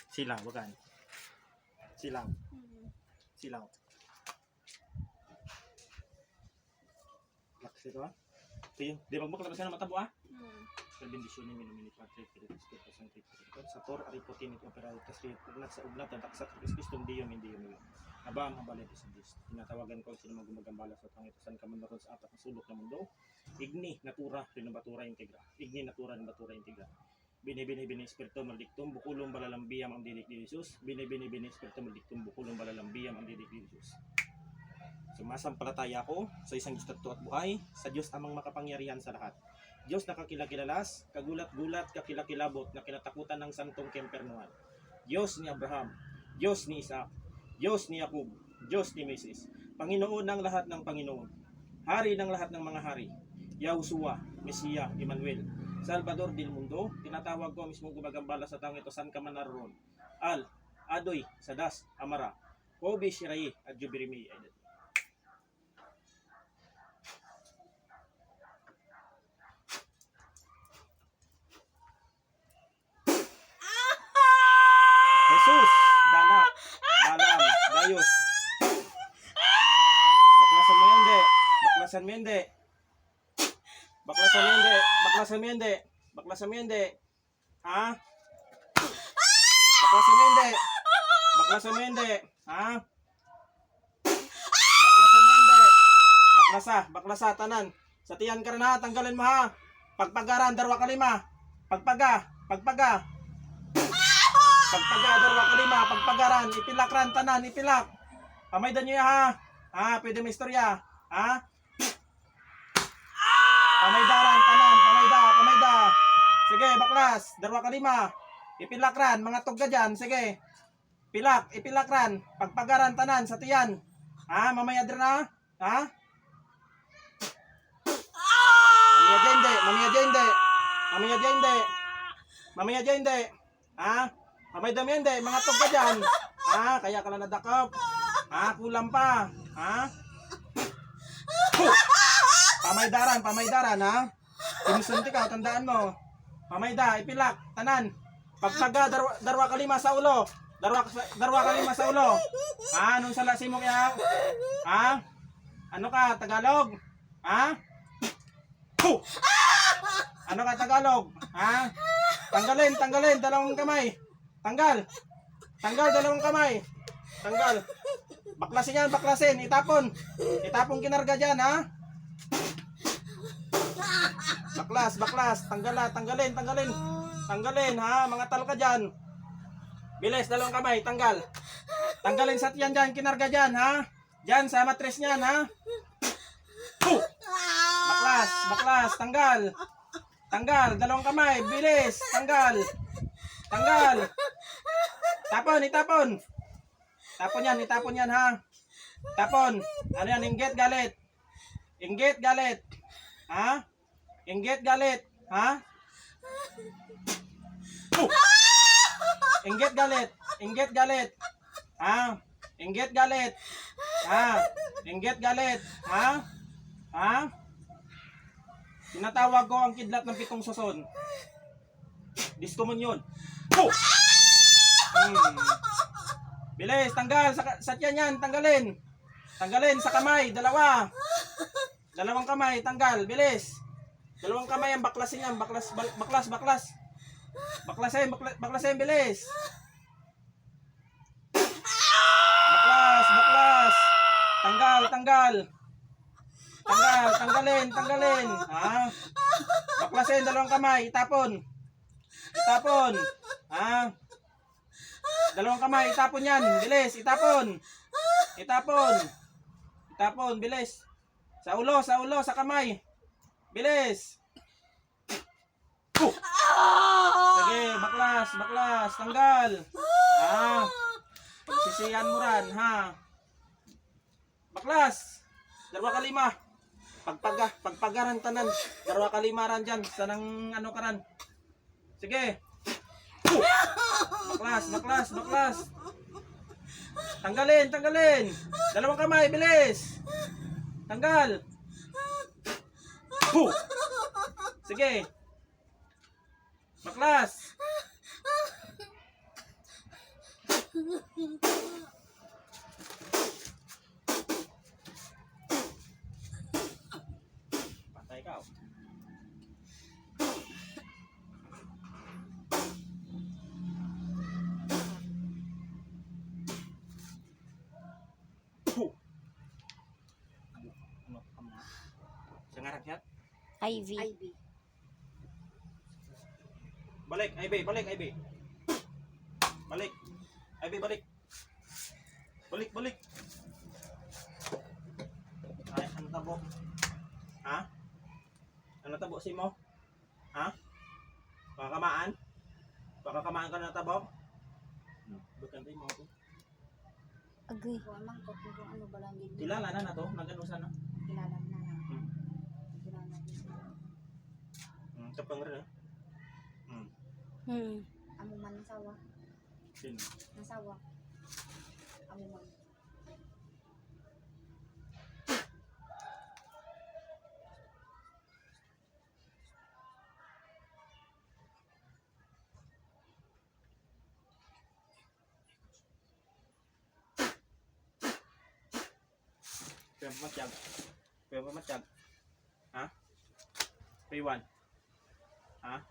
Silang, bukan. Silang. Silang. Lakas ito ha. Ito yun. Di magbukla na matabo ha. Bendisyon ni Minumini Padre Cristo Santi Sator Aripotin ito operatas ugnat sa ugnat at sa Kristum Diom hindi yun. Abang abalik sa Diyos. Tinatawagan ko sino magumagambala sa tangitosan ka man sa apat na sulok ng mundo. Igni natura rinobatura integra. Igni natura rinobatura integra. Bini espiritu maldiktum bukulong balalambiyam ang didik ni Jesus. Bini espiritu maldiktum bukulong balalambiyam ang didik ni Jesus. Sumasampalataya ako sa isang Diyos totoo at buhay, sa Diyos amang makapangyarihan sa lahat. Diyos na kakilakilalas, kagulat-gulat, kakilakilabot na kinatakutan ng santong kempernuhan. Diyos ni Abraham, Diyos ni Isaac, Diyos ni Jacob, Diyos ni Moses, Panginoon ng lahat ng Panginoon, Hari ng lahat ng mga hari, Yahushua, Mesiya, Emmanuel, Salvador del Mundo, tinatawag ko mismo gumagambala sa tanging ito saan ka man naroon. Al, Adoy, Sadas, Amara, Kobe, Shirai, at Jubirimi. Jesus, Dana, Dalam, Dayos. Baklasan mo hindi. Baklasan mo hindi. Baklasan mo hindi. Baklasan mo hindi. Baklasan mo hindi. Ha? Baklasan mo hindi. Baklasan mo hindi. Ha? Baklasan mo hindi. Baklasa, tanan. Sa tiyan ka rin ha, tanggalin mo ha. Pagpagaran, darwa kalima. Pagpaga, darwa kalima, pagpagaran, ipilakran, tanan, ipilak. Pamaydan nyo ya ha. Ha, pwede may istorya. Ha? Pamaydaran, tanan, pamayda. Sige, baklas, darwa kalima. Ipilakran, mga tugga dyan, sige. Ipilakran, pagpagaran, tanan, sa tiyan. Ha, mamaya din na. Ha? Mamaya jende. Ha? Mamay dami hindi, mga tugga dyan. Ha? Kaya ka lang nadakap. Ha? Kulang pa. Ha? Pamaydaran, ha? Sinusunti ka, tandaan mo. Pamayda, ipilak, tanan. Pagpaga, darwa kalima sa ulo. Darwa kalima sa ulo. Ha? Anong salasi mo kaya? Ha? Ano ka, Tagalog? Ha? Ano ka, Tagalog? Ha? Tanggalin, dalawang kamay. Tanggal, dalawang kamay. Tanggal. Baklasin, itapon. Itapon kinarga dyan, ha? Baklas. Tanggalin. Tanggalin, ha? Mga talka dyan. Bilis, dalawang kamay, tanggal. Tanggalin sa tiyan dyan, kinarga dyan, ha? Dyan, sa matres niyan, ha? Baklas, tanggal, dalawang kamay, bilis, tanggal. Itapon yan, ha? Tapon. Ano yan, inggit, galit. Ha? Inggit, galit. Ha? Inggit, galit. Ha? Inggit, galit. Ha? Ha? Tinatawag ko ang kidlat ng pitong sason. Diskomunyon. Bilis, tanggal sa tiyan yan, tanggalin sa kamay, dalawang kamay, tanggal, bilis. Dalawang kamay ang baklasin yan, baklasin, bilis. Tanggalin. Ha? Baklasin, dalawang kamay, itapon. Ha? Dalawang kamay, itapon yan, bilis, itapon, bilis. Sa ulo, sa kamay. Bilis. Sige, baklas, tanggal. Ha? Pagsisiyan mo ran, ha? Baklas. Darwa kalima. Pagpagaran tanan. Darwa kalima ran dyan. Sanang ano karan. Sige. Baklas. Tanggalin. Dalawang kamay, bilis. Tanggal. Sige. Baklas. Patay ka. Oh. Puh. Ano ka mo? Sa ngarap siya? Ivy. Ivy. Balik, Ivy, balik, Ivy. Balik. Ivy, balik. Balik, balik. Ay, ano tabo? Ha? Ano tabo si mo? Ha? Pakakamaan? Pakakamaan ka na tabo? Bukan tayo mo ako. Agoy. Kuha man ko kung ano ba lang din. Kilala na to, nagano sana. Kilala na na. Hmm. Kilala na. Kapang rin Amo man nasawa. Sino? Nasawa. Amo man. Kaya matyag. Kaya matyag. Ha? P1. Ha?